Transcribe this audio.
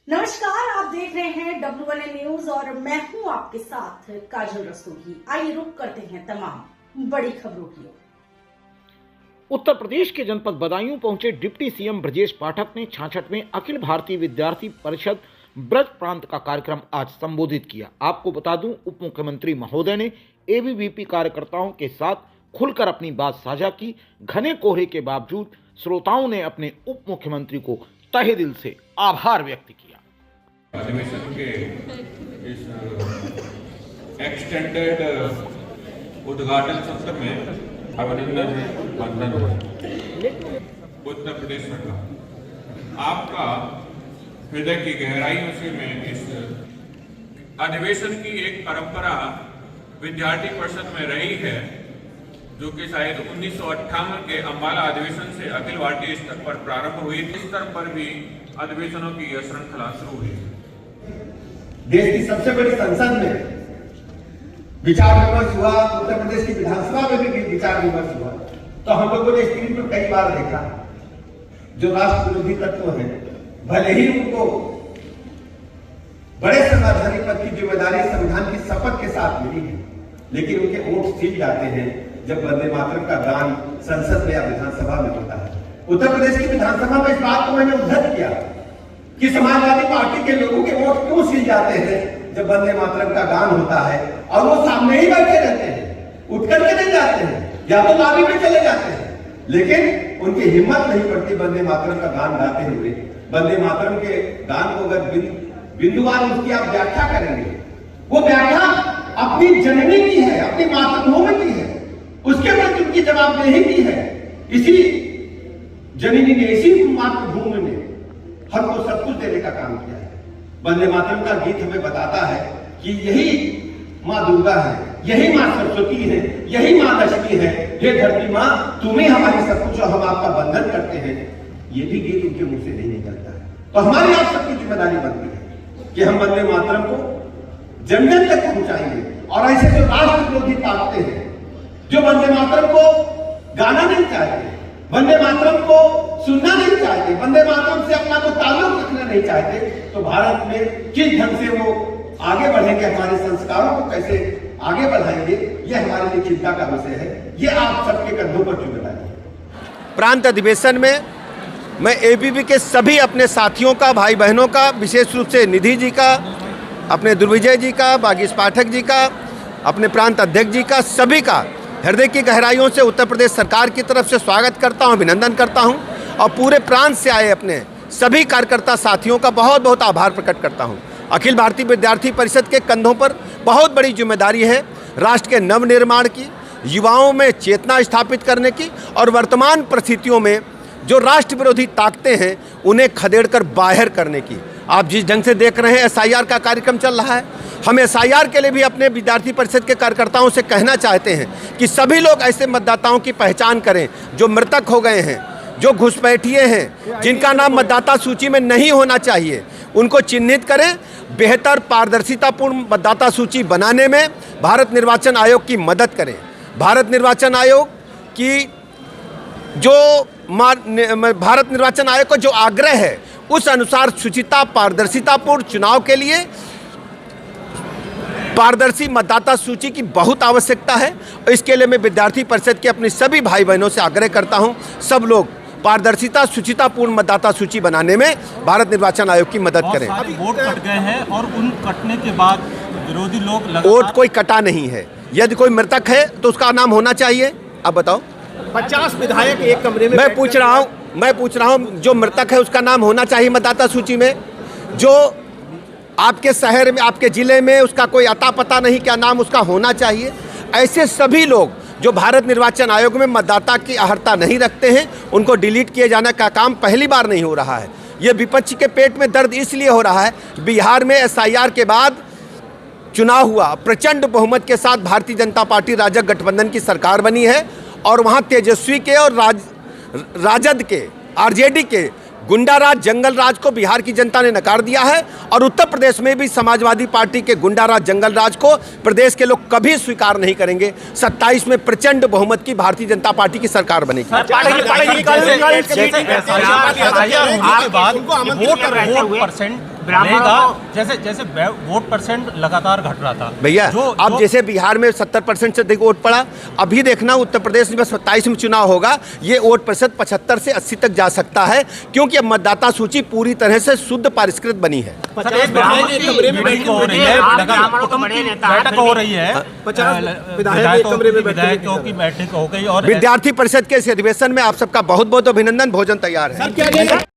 नमस्कार, आप देख रहे हैं WNN न्यूज और मैं हूं आपके साथ काजल रस्तोगी। आइए रुक करते हैं तमाम बड़ी खबरों की ओर। उत्तर प्रदेश के जनपद बदायूं पहुंचे डिप्टी सीएम ब्रजेश पाठक ने छाछठ में अखिल भारतीय विद्यार्थी परिषद ब्रज प्रांत का कार्यक्रम आज संबोधित किया। आपको बता दूं, उप मुख्यमंत्री महोदय ने एबीवीपी कार्यकर्ताओं के साथ खुलकर अपनी बात साझा की। घने कोहरे के बावजूद श्रोताओं ने अपने उप मुख्यमंत्री को तहे दिल से आभार व्यक्त किया। अधिवेशन के इस एक्सटेंडेड उद्घाटन सत्र में अभिनंदन वंदन उत्तर प्रदेश सरकार आपका हृदय की गहराइयों से मैं इस अधिवेशन की एक परंपरा विद्यार्थी परिषद में रही है, जो कि शायद 1958 के अम्बाला अधिवेशन से अखिल भारतीय स्तर पर प्रारंभ हुई। इस स्तर पर भी अधिवेशनों की यह श्रृंखला शुरू हुई। देश की सबसे बड़ी संसद में विचार विमर्श हुआ, उत्तर प्रदेश की विधानसभा में भी विचार विमर्श हुआ, तो हम लोगों ने स्क्रीन पर कई बार देखा जो राष्ट्र विरोधी तत्व हैं, भले ही उनको बड़े संवैधानिक पद की जिम्मेदारी संविधान की शपथ के साथ मिली है, लेकिन उनके वोट छिप जाते हैं जब वंदे मातरम का गान संसद में या विधानसभा में होता है। उत्तर प्रदेश की विधानसभा में इस बात को मैंने उद्धृत किया कि समाजवादी पार्टी के लोगों के वोट क्यों छिप जाते हैं जब वंदे मातरम का गान होता है और वो सामने ही बैठे रहते हैं, उठ करके नहीं जाते हैं या तो लॉबी में चले जाते हैं, लेकिन उनकी हिम्मत नहीं पड़ती वंदे मातरम का गान गाते हुए। वंदे मातरम के गान को अगर बिंदुवार उसकी आप व्याख्या करेंगे, वो व्याख्या अपनी जननी की है, अपनी मातृभूमि की है, उसके प्रति उनकी जवाबदेही की है। इसी जननी ने, इसी मातृभूमि ने हमको सब कुछ देने का काम किया है। वंदे मातरम का गीत हमें बताता है कि यही माँ दुर्गा है, यही माँ सरस्वती है, यही माँ लक्ष्मी है। हे धरती माँ, तुम्हें हमारी सब कुछ और हम आपका बंधन करते हैं। ये भी गीत उनके मुंह से नहीं निकलता है। तो हमारी आप सबकी जिम्मेदारी बनती है कि हम वंदे मातरम को जन जन तक पहुंचाएंगे। और ऐसे जो राष्ट्र विरोधी ताकतें हैं, जो वंदे मातरम को गाना नहीं चाहते, वंदे मातरम को सुनना नहीं चाहते, वंदे मातरम से अपना को ताल्लुक रखना नहीं चाहते, तो भारत में किस ढंग से वो आगे बढ़ेंगे, हमारे संस्कारों को कैसे आगे बढ़ाएंगे, ये हमारे लिए चिंता का विषय है। ये आप सबके कंधों पर जिम्मेदारी है। प्रांत अधिवेशन में मैं एबीवी के सभी अपने साथियों का, भाई बहनों का, विशेष रूप से निधि जी का, अपने दुर्विजय जी का, बागीश पाठक जी का, अपने प्रांत अध्यक्ष जी का, सभी का हृदय की गहराइयों से उत्तर प्रदेश सरकार की तरफ से स्वागत करता हूं, अभिनंदन करता हूं और पूरे प्रांत से आए अपने सभी कार्यकर्ता साथियों का बहुत बहुत आभार प्रकट करता हूं। अखिल भारतीय विद्यार्थी परिषद के कंधों पर बहुत बड़ी जिम्मेदारी है राष्ट्र के नवनिर्माण की, युवाओं में चेतना स्थापित करने की और वर्तमान परिस्थितियों में जो राष्ट्र विरोधी ताकतें हैं उन्हें खदेड़कर बाहर करने की। आप जिस ढंग से देख रहे हैं एसआईआर का कार्यक्रम चल रहा है, हम एसआईआर के लिए भी अपने विद्यार्थी परिषद के कार्यकर्ताओं से कहना चाहते हैं कि सभी लोग ऐसे मतदाताओं की पहचान करें जो मृतक हो गए हैं, जो घुसपैठिए हैं, जिनका नाम मतदाता सूची में नहीं होना चाहिए, उनको चिन्हित करें। बेहतर पारदर्शितापूर्ण मतदाता सूची बनाने में भारत निर्वाचन आयोग की मदद करें। भारत निर्वाचन आयोग की जो भारत निर्वाचन आयोग का जो आग्रह है उस अनुसार शुचिता पारदर्शितापूर्ण चुनाव के लिए पारदर्शी मतदाता सूची की बहुत आवश्यकता है। इसके लिए मैं विद्यार्थी परिषद के अपने सभी भाई बहनों से आग्रह करता हूं, सब लोग पारदर्शिता शुचितापूर्ण मतदाता सूची बनाने में भारत निर्वाचन आयोग की मदद करें। अभी वोट कट गए हैं और उन कटने के बाद विरोधी लोग वोट कोई कटा नहीं है। यदि कोई मृतक है तो उसका नाम होना चाहिए। अब बताओ, 50 विधायक एक कमरे में मैं पूछ रहा हूं जो मृतक है उसका नाम होना चाहिए मतदाता सूची में। जो आपके शहर में, आपके जिले में उसका कोई अता पता नहीं, क्या नाम उसका होना चाहिए। ऐसे सभी लोग जो भारत निर्वाचन आयोग में मतदाता की अहर्ता नहीं रखते हैं, उनको डिलीट किए जाने का काम पहली बार नहीं हो रहा है। ये विपक्ष के पेट में दर्द इसलिए हो रहा है, बिहार में एसआईआर के बाद चुनाव हुआ, प्रचंड बहुमत के साथ भारतीय जनता पार्टी राजग गठबंधन की सरकार बनी है और वहाँ तेजस्वी के और राजद के, आरजेडी के गुंडाराज, जंगल राज को बिहार की जनता ने नकार दिया है और उत्तर प्रदेश में भी समाजवादी पार्टी के गुंडाराज, जंगल राज को प्रदेश के लोग कभी स्वीकार नहीं करेंगे। 27 में प्रचंड बहुमत की भारतीय जनता पार्टी की सरकार बनेगी। रहेगा। जैसे वोट परसेंट लगातार घट रहा था भैया। अब जैसे बिहार में 70% से अधिक वोट पड़ा, अभी देखना उत्तर प्रदेश में 27 में चुनाव होगा, ये वोट प्रतिशत 75 से 80 तक जा सकता है, क्योंकि अब मतदाता सूची पूरी तरह से शुद्ध परिष्कृत बनी है। बैठक हो रही है, विधायकों की बैठक हो गई और विद्यार्थी परिषद के इस अधिवेशन में आप सबका बहुत बहुत अभिनंदन। भोजन तैयार है।